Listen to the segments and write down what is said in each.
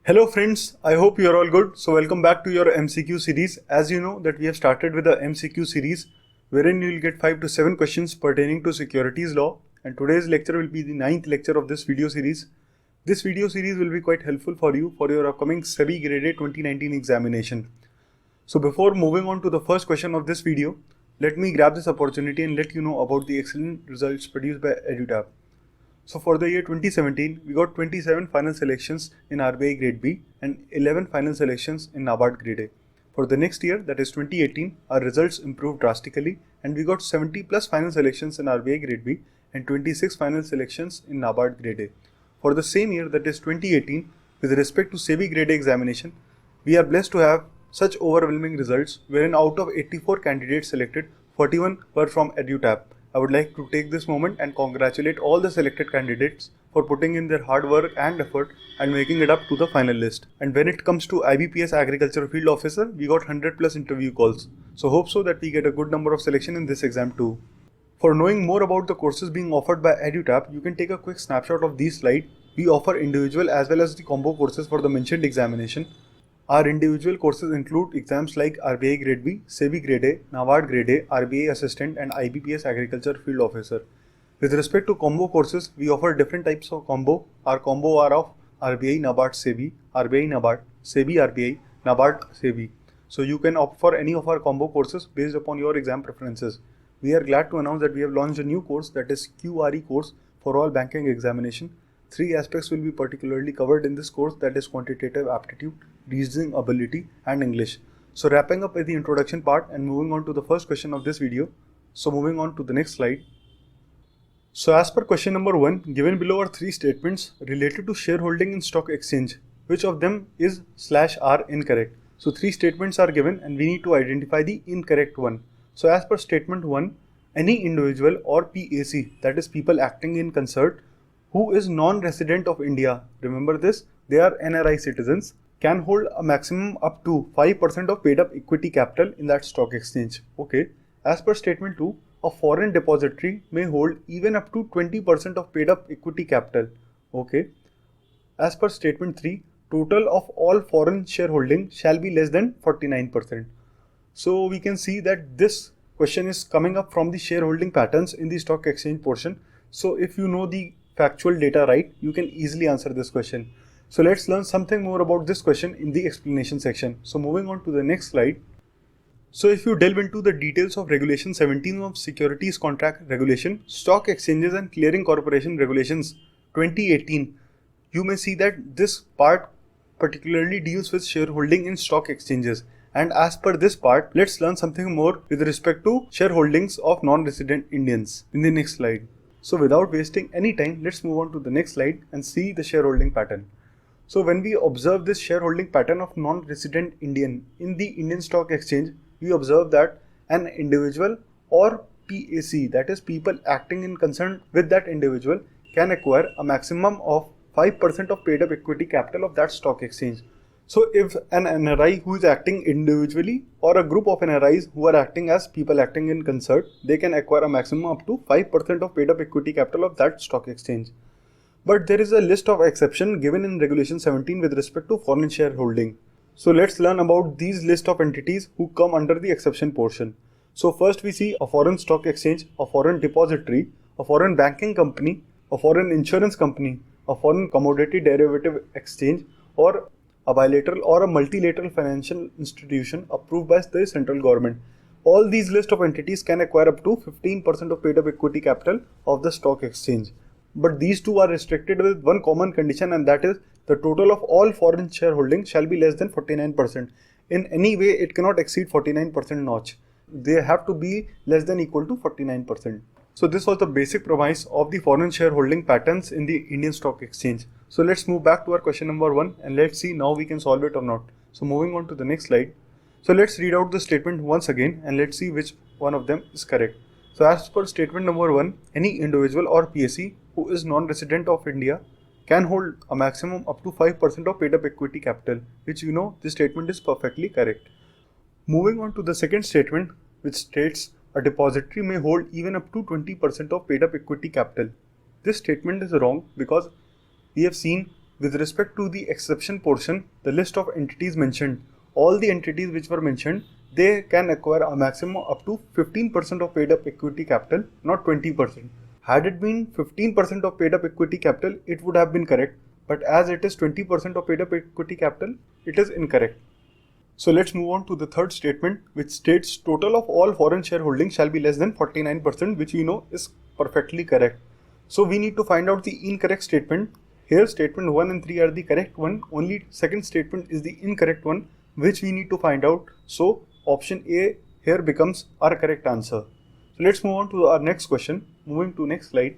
Hello friends, I hope you are all good. So welcome back to your MCQ series. As you know that we have started with the MCQ series wherein you will get 5 to 7 questions pertaining to securities law, and today's lecture will be the 9th lecture of this video series. This video series will be quite helpful for you for your upcoming SEBI Grade A 2019 examination. So before moving on to the first question of this video, let me grab this opportunity and let you know about the excellent results produced by EduTap. So for the year 2017, we got 27 final selections in RBI Grade B and 11 final selections in NABARD Grade A. For the next year, that is 2018, our results improved drastically and we got 70 plus final selections in RBI Grade B and 26 final selections in NABARD Grade A. For the same year, that is 2018, with respect to SEBI Grade A examination, we are blessed to have such overwhelming results wherein out of 84 candidates selected, 41 were from EduTap. I would like to take this moment and congratulate all the selected candidates for putting in their hard work and effort and making it up to the final list. And when it comes to IBPS Agriculture Field Officer, we got 100 plus interview calls. So hope so that we get a good number of selection in this exam too. For knowing more about the courses being offered by EduTap, you can take a quick snapshot of these slides. We offer individual as well as the combo courses for the mentioned examination. Our individual courses include exams like RBI Grade B, SEBI Grade A, NABARD Grade A, RBI Assistant and IBPS Agriculture Field Officer. With respect to combo courses, we offer different types of combo. Our combo are of RBI, NABARD, SEBI, RBI, NABARD, SEBI, RBI, NABARD, SEBI. So you can opt for any of our combo courses based upon your exam preferences. We are glad to announce that we have launched a new course, that is QRE course for all banking examination. 3 aspects will be particularly covered in this course, that is quantitative aptitude, reasoning ability and English. So wrapping up with the introduction part and moving on to the first question of this video. So moving on to the next slide. So as per question number 1, given below are 3 statements related to shareholding in stock exchange. Which of them is /R incorrect? So 3 statements are given and we need to identify the incorrect one. So as per statement 1, any individual or PAC, that is people acting in concert, who is non-resident of India, remember this, they are NRI citizens, can hold a maximum up to 5% of paid up equity capital in that stock exchange. Okay. As per statement 2, a foreign depository may hold even up to 20% of paid up equity capital. Okay. As per statement 3, total of all foreign shareholding shall be less than 49%. So we can see that this question is coming up from the shareholding patterns in the stock exchange portion. So if you know the factual data right, you can easily answer this question. So let's learn something more about this question in the explanation section. So moving on to the next slide. So if you delve into the details of Regulation 17 of Securities Contract Regulation, Stock Exchanges and Clearing Corporation Regulations 2018, you may see that this part particularly deals with shareholding in stock exchanges. And as per this part, let's learn something more with respect to shareholdings of non-resident Indians in the next slide. So without wasting any time, let's move on to the next slide and see the shareholding pattern. So when we observe this shareholding pattern of non-resident Indian in the Indian Stock Exchange, we observe that an individual or PAC, that is people acting in concern with that individual, can acquire a maximum of 5% of paid up equity capital of that stock exchange. So if an NRI who is acting individually or a group of NRIs who are acting as people acting in concert, they can acquire a maximum up to 5% of paid up equity capital of that stock exchange. But there is a list of exceptions given in Regulation 17 with respect to foreign shareholding. So let's learn about these list of entities who come under the exception portion. So first we see a foreign stock exchange, a foreign depository, a foreign banking company, a foreign insurance company, a foreign commodity derivative exchange, or a bilateral or a multilateral financial institution approved by the central government. All these list of entities can acquire up to 15% of paid up equity capital of the stock exchange. But these two are restricted with one common condition, and that is the total of all foreign shareholding shall be less than 49%. In any way, it cannot exceed 49% notch. They have to be less than equal to 49%. So this was the basic premise of the foreign shareholding patterns in the Indian Stock Exchange. So let's move back to our question number 1 and let's see now we can solve it or not. So moving on to the next slide. So let's read out the statement once again and let's see which one of them is correct. So as per statement number 1, any individual or PSC who is non-resident of India can hold a maximum up to 5% of paid up equity capital, which you know this statement is perfectly correct. Moving on to the second statement, which states a depository may hold even up to 20% of paid up equity capital. This statement is wrong because we have seen with respect to the exception portion, the list of entities mentioned, all the entities which were mentioned, they can acquire a maximum up to 15% of paid up equity capital, not 20%. Had it been 15% of paid up equity capital, it would have been correct. But as it is 20% of paid up equity capital, it is incorrect. So let's move on to the third statement, which states total of all foreign shareholding shall be less than 49%, which we know is perfectly correct. So we need to find out the incorrect statement. Here statement 1 and 3 are the correct one. Only second statement is the incorrect one, which we need to find out. So option A here becomes our correct answer. So let's move on to our next question. Moving to next slide.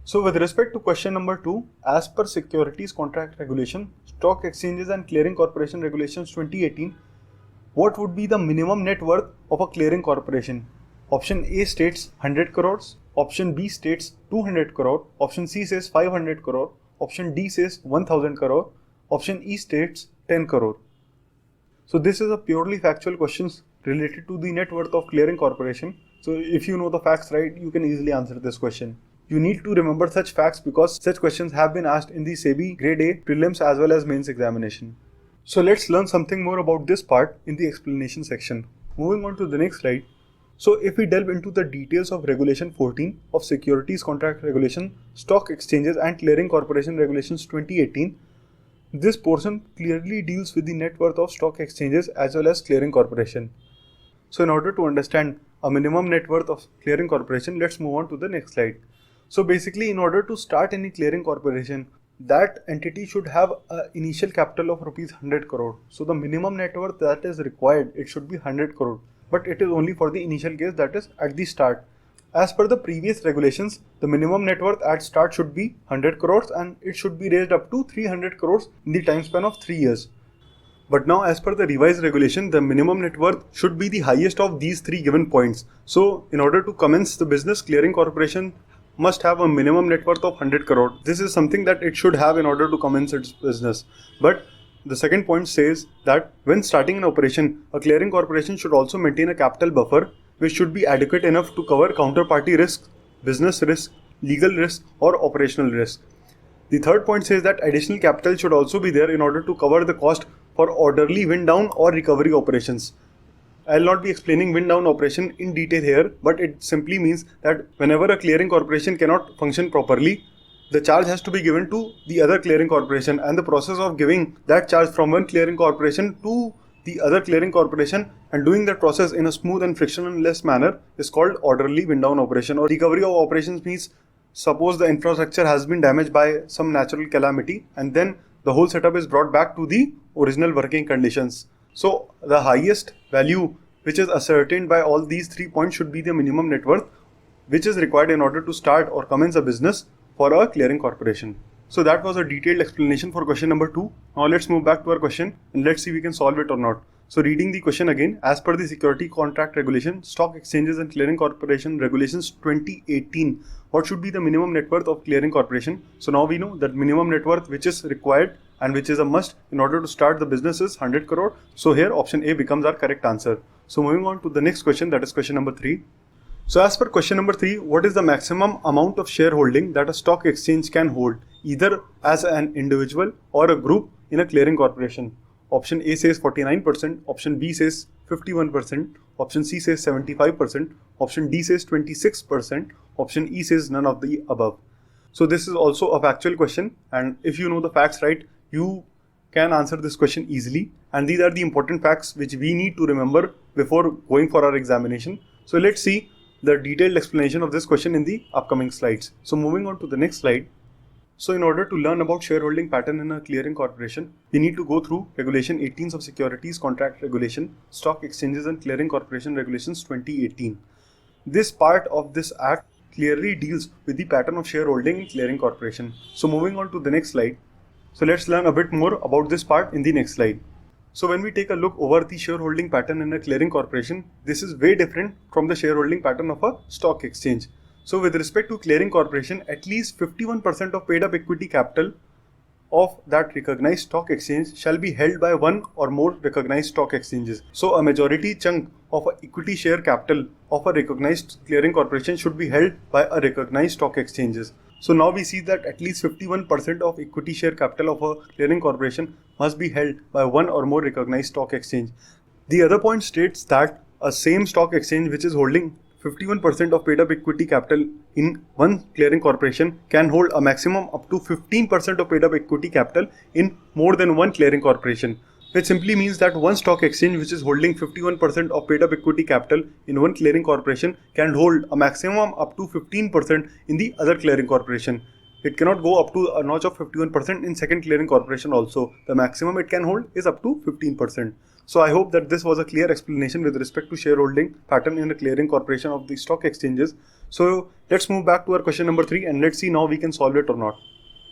So with respect to question number 2, as per Securities Contract Regulation, Stock Exchanges and Clearing Corporation Regulations 2018, what would be the minimum net worth of a clearing corporation? Option A states 100 crores, option B states 200 crore, option C says 500 crore, option D says 1000 crore, option E states 10 crore. So this is a purely factual questions related to the net worth of clearing corporation. So if you know the facts right, you can easily answer this question. You need to remember such facts because such questions have been asked in the SEBI Grade A prelims as well as mains examination. So let's learn something more about this part in the explanation section. Moving on to the next slide. So if we delve into the details of Regulation 14 of Securities Contract Regulation, Stock Exchanges and Clearing Corporation Regulations 2018, this portion clearly deals with the net worth of stock exchanges as well as clearing corporation. So in order to understand a minimum net worth of clearing corporation, let's move on to the next slide. So basically, in order to start any clearing corporation, that entity should have an initial capital of rupees 100 crore. So the minimum net worth that is required, it should be 100 crore. But it is only for the initial case, that is at the start. As per the previous regulations, the minimum net worth at start should be 100 crores and it should be raised up to 300 crores in the time span of 3 years. But now as per the revised regulation, the minimum net worth should be the highest of these 3 given points. So in order to commence the business, clearing corporation must have a minimum net worth of 100 crore. This is something that it should have in order to commence its business. But the second point says that when starting an operation, a clearing corporation should also maintain a capital buffer which should be adequate enough to cover counterparty risk, business risk, legal risk or operational risk. The third point says that additional capital should also be there in order to cover the cost for orderly wind down or recovery operations. I will not be explaining wind down operation in detail here, but it simply means that whenever a clearing corporation cannot function properly, the charge has to be given to the other clearing corporation, and the process of giving that charge from one clearing corporation to the other clearing corporation and doing that process in a smooth and frictionless manner is called orderly wind down operation. Or recovery of operations means suppose the infrastructure has been damaged by some natural calamity and then the whole setup is brought back to the original working conditions. So the highest value which is ascertained by all these 3 points should be the minimum net worth which is required in order to start or commence a business for a clearing corporation. So that was a detailed explanation for question number 2. Now let's move back to our question and let's see if we can solve it or not. So reading the question again, as per the Security Contract Regulation, Stock Exchanges and Clearing Corporation Regulations 2018, what should be the minimum net worth of clearing corporation? So now we know that minimum net worth which is required and which is a must in order to start the business is 100 crore. So here option A becomes our correct answer. So moving on to the next question, that is question number 3. So as per question number 3, what is the maximum amount of shareholding that a stock exchange can hold, either as an individual or a group in a clearing corporation? Option A says 49%, option B says 51%, option C says 75%, option D says 26%, option E says none of the above. So this is also a factual question, and if you know the facts right, you can answer this question easily, and these are the important facts which we need to remember before going for our examination. So let's see the detailed explanation of this question in the upcoming slides. So moving on to the next slide. So in order to learn about shareholding pattern in a clearing corporation, we need to go through Regulation 18 of Securities Contract Regulation, Stock Exchanges and Clearing Corporation Regulations 2018. This part of this act clearly deals with the pattern of shareholding in clearing corporation. So moving on to the next slide. So let's learn a bit more about this part in the next slide. So when we take a look over the shareholding pattern in a clearing corporation, this is way different from the shareholding pattern of a stock exchange. So with respect to clearing corporation, at least 51% of paid up equity capital of that recognized stock exchange shall be held by one or more recognized stock exchanges. So a majority chunk of a equity share capital of a recognized clearing corporation should be held by a recognized stock exchanges. So now we see that at least 51% of equity share capital of a clearing corporation must be held by one or more recognized stock exchange. The other point states that a same stock exchange which is holding 51% of paid up equity capital in one clearing corporation can hold a maximum up to 15% of paid up equity capital in more than one clearing corporation, which simply means that one stock exchange which is holding 51% of paid up equity capital in one clearing corporation can hold a maximum up to 15% in the other clearing corporation. It cannot go up to a notch of 51% in second clearing corporation also. The maximum it can hold is up to 15%. So I hope that this was a clear explanation with respect to shareholding pattern in a clearing corporation of the stock exchanges. So let's move back to our question number 3 and let's see now we can solve it or not.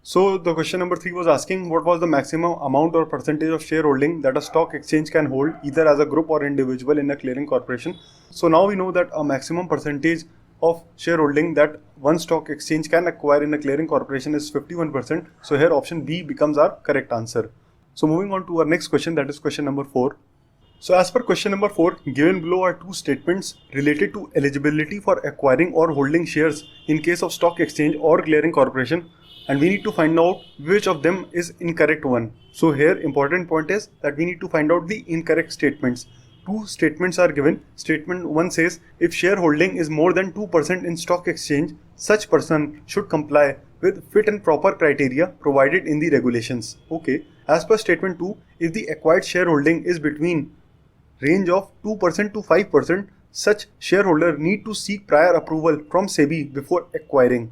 So the question number 3 was asking what was the maximum amount or percentage of shareholding that a stock exchange can hold either as a group or individual in a clearing corporation. So now we know that a maximum percentage of shareholding that one stock exchange can acquire in a clearing corporation is 51%. So here option B becomes our correct answer. So moving on to our next question, that is question number 4. So as per question number 4, given below are two statements related to eligibility for acquiring or holding shares in case of stock exchange or clearing corporation, and we need to find out which of them is incorrect one. So here important point is that we need to find out the incorrect statements. Two statements are given. Statement 1 says if shareholding is more than 2% in stock exchange, such person should comply with fit and proper criteria provided in the regulations. Okay. As per statement 2, if the acquired shareholding is between range of 2% to 5%, such shareholder need to seek prior approval from SEBI before acquiring.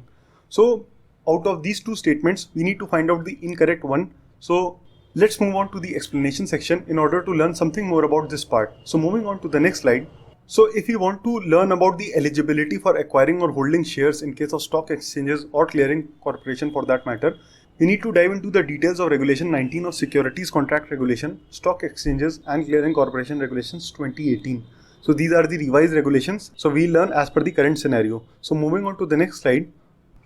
So out of these two statements, we need to find out the incorrect one. So let's move on to the explanation section in order to learn something more about this part. So moving on to the next slide. So if you want to learn about the eligibility for acquiring or holding shares in case of stock exchanges or clearing corporation for that matter, we need to dive into the details of Regulation 19 of Securities Contract Regulation, Stock Exchanges and Clearing Corporation Regulations 2018. So these are the revised regulations. So we learn as per the current scenario. So moving on to the next slide.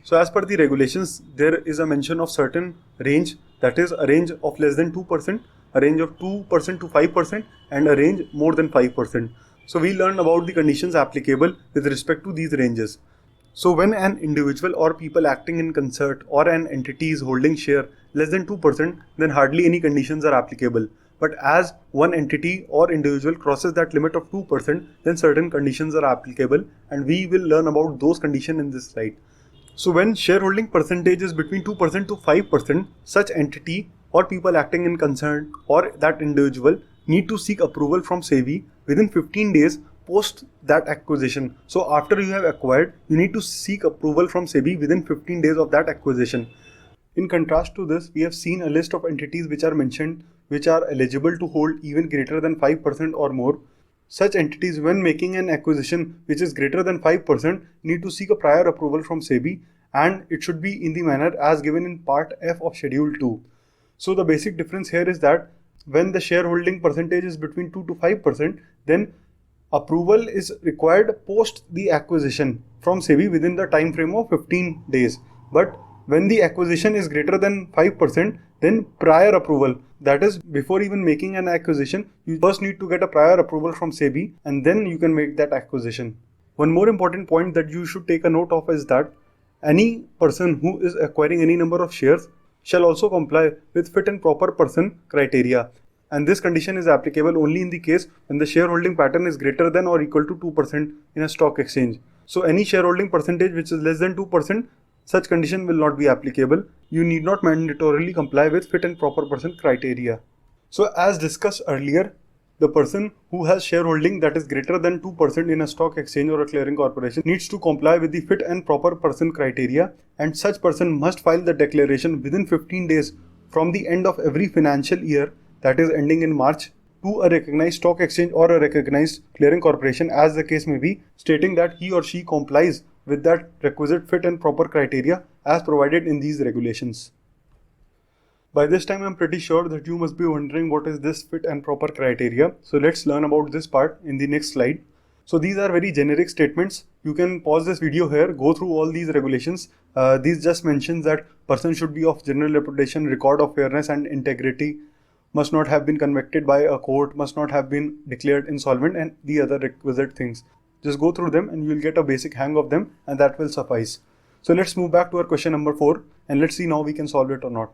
So as per the regulations, there is a mention of certain range, that is a range of less than 2%, a range of 2% to 5% and a range more than 5%. So we learn about the conditions applicable with respect to these ranges. So when an individual or people acting in concert or an entity is holding share less than 2%, then hardly any conditions are applicable. But as one entity or individual crosses that limit of 2%, then certain conditions are applicable and we will learn about those conditions in this slide. So when shareholding percentage is between 2% to 5%, such entity or people acting in concern or that individual need to seek approval from SEBI within 15 days post that acquisition. So after you have acquired, you need to seek approval from SEBI within 15 days of that acquisition. In contrast to this, we have seen a list of entities which are mentioned which are eligible to hold even greater than 5% or more. Such entities, when making an acquisition which is greater than 5%, need to seek a prior approval from SEBI, and it should be in the manner as given in Part F of Schedule 2. So the basic difference here is that when the shareholding percentage is between 2 to 5%, then approval is required post the acquisition from SEBI within the time frame of 15 days. But when the acquisition is greater than 5%, then prior approval, that is before even making an acquisition, you first need to get a prior approval from SEBI and then you can make that acquisition. One more important point that you should take a note of is that any person who is acquiring any number of shares shall also comply with fit and proper person criteria. And this condition is applicable only in the case when the shareholding pattern is greater than or equal to 2% in a stock exchange. So any shareholding percentage which is less than 2%, such condition will not be applicable. You need not mandatorily comply with fit and proper person criteria. So as discussed earlier, the person who has shareholding that is greater than 2% in a stock exchange or a clearing corporation needs to comply with the fit and proper person criteria, and such person must file the declaration within 15 days from the end of every financial year, that is ending in March, to a recognized stock exchange or a recognized clearing corporation as the case may be, stating that he or she complies with that requisite fit and proper criteria as provided in these regulations. By this time I'm pretty sure that you must be wondering what is this fit and proper criteria. So let's learn about this part in the next slide. So these are very generic statements. You can pause this video here, go through all these regulations. These just mentions that person should be of general reputation, record of fairness and integrity, must not have been convicted by a court, must not have been declared insolvent, and the other requisite things. Just go through them and you'll get a basic hang of them, and that will suffice. So let's move back to our question number 4 and let's see now we can solve it or not.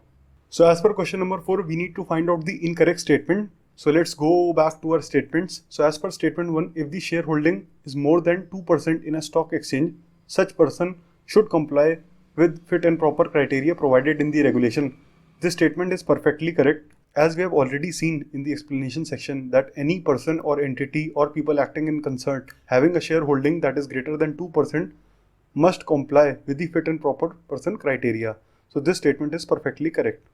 So as per question number 4, we need to find out the incorrect statement. So let's go back to our statements. So as per statement 1, if the shareholding is more than 2% in a stock exchange, such person should comply with fit and proper criteria provided in the regulation. This statement is perfectly correct, as we have already seen in the explanation section that any person or entity or people acting in concern having a shareholding that is greater than 2% must comply with the fit and proper person criteria. So this statement is perfectly correct.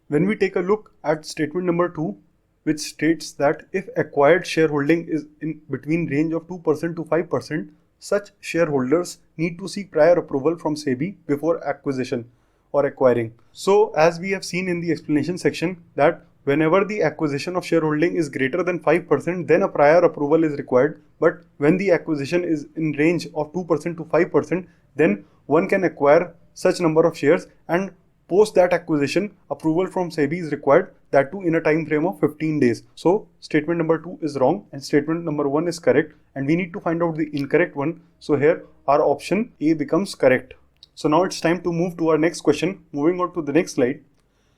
When we take a look at statement number 2, which states that if acquired shareholding is in between range of 2% to 5%, such shareholders need to seek prior approval from SEBI before acquisition or acquiring. So as we have seen in the explanation section that whenever the acquisition of shareholding is greater than 5%, then a prior approval is required. But when the acquisition is in range of 2% to 5%, then one can acquire such number of shares, and post that acquisition, approval from SEBI is required, that too in a time frame of 15 days. So statement number 2 is wrong and statement number 1 is correct, and we need to find out the incorrect one. So here our option A becomes correct. So now it's time to move to our next question. Moving on to the next slide.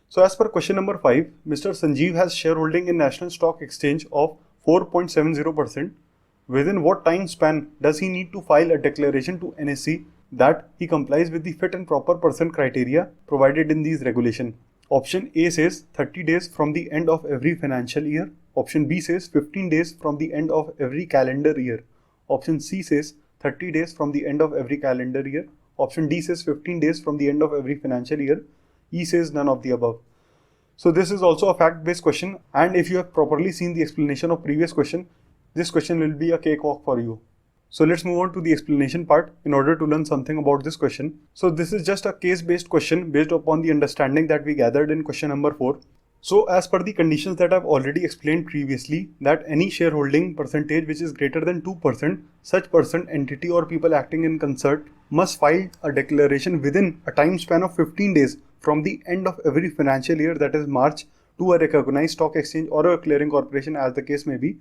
So as per question number 5, Mr. Sanjeev has shareholding in National Stock Exchange of 4.70%. Within what time span does he need to file a declaration to NSE that he complies with the fit and proper person criteria provided in these regulations? Option A says 30 days from the end of every financial year. Option B says 15 days from the end of every calendar year. Option C says 30 days from the end of every calendar year. Option D says 15 days from the end of every financial year. E says none of the above. So this is also a fact-based question, and if you have properly seen the explanation of previous question, this question will be a cakewalk for you. So let's move on to the explanation part in order to learn something about this question. So this is just a case-based question based upon the understanding that we gathered in question number 4. So as per the conditions that I've already explained previously, that any shareholding percentage which is greater than 2%, such person, entity or people acting in concert must file a declaration within a time span of 15 days from the end of every financial year, that is March, to a recognized stock exchange or a clearing corporation as the case may be,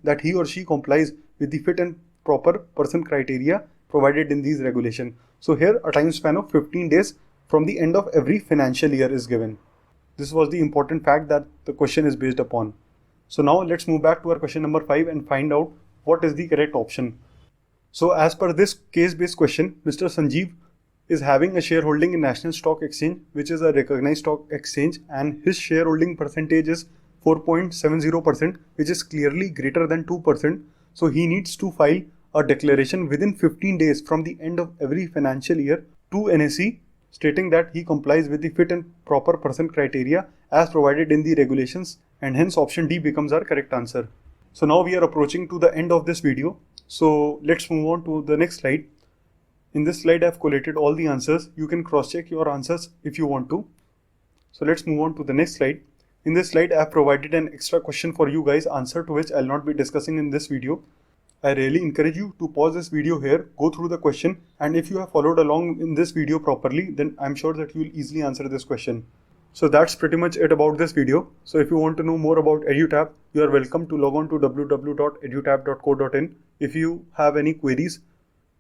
that he or she complies with the fit and proper person criteria provided in these regulations. So here a time span of 15 days from the end of every financial year is given. This was the important fact that the question is based upon. So now let's move back to our question number 5 and find out what is the correct option. So as per this case-based question, Mr. Sanjeev is having a shareholding in National Stock Exchange, which is a recognized stock exchange, and his shareholding percentage is 4.70%, which is clearly greater than 2%. So he needs to file a declaration within 15 days from the end of every financial year to NSE, stating that he complies with the fit and proper person criteria as provided in the regulations, and hence option D becomes our correct answer. So now we are approaching to the end of this video. So let's move on to the next slide. In this slide, I have collated all the answers. You can cross-check your answers if you want to. So let's move on to the next slide. In this slide, I have provided an extra question for you guys, answer to which I'll not be discussing in this video. I really encourage you to pause this video here, go through the question, and if you have followed along in this video properly, then I'm sure that you will easily answer this question. So that's pretty much it about this video. So if you want to know more about EduTap, you are welcome to log on to www.edutap.co.in. If you have any queries,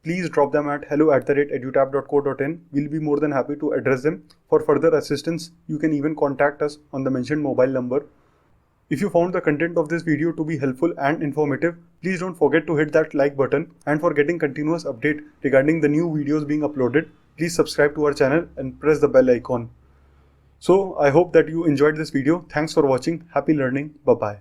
please drop them at hello@edutap.co.in. We'll be more than happy to address them. For further assistance, you can even contact us on the mentioned mobile number. If you found the content of this video to be helpful and informative, please don't forget to hit that like button, and for getting continuous update regarding the new videos being uploaded, please subscribe to our channel and press the bell icon. So I hope that you enjoyed this video. Thanks for watching. Happy learning. Bye-bye.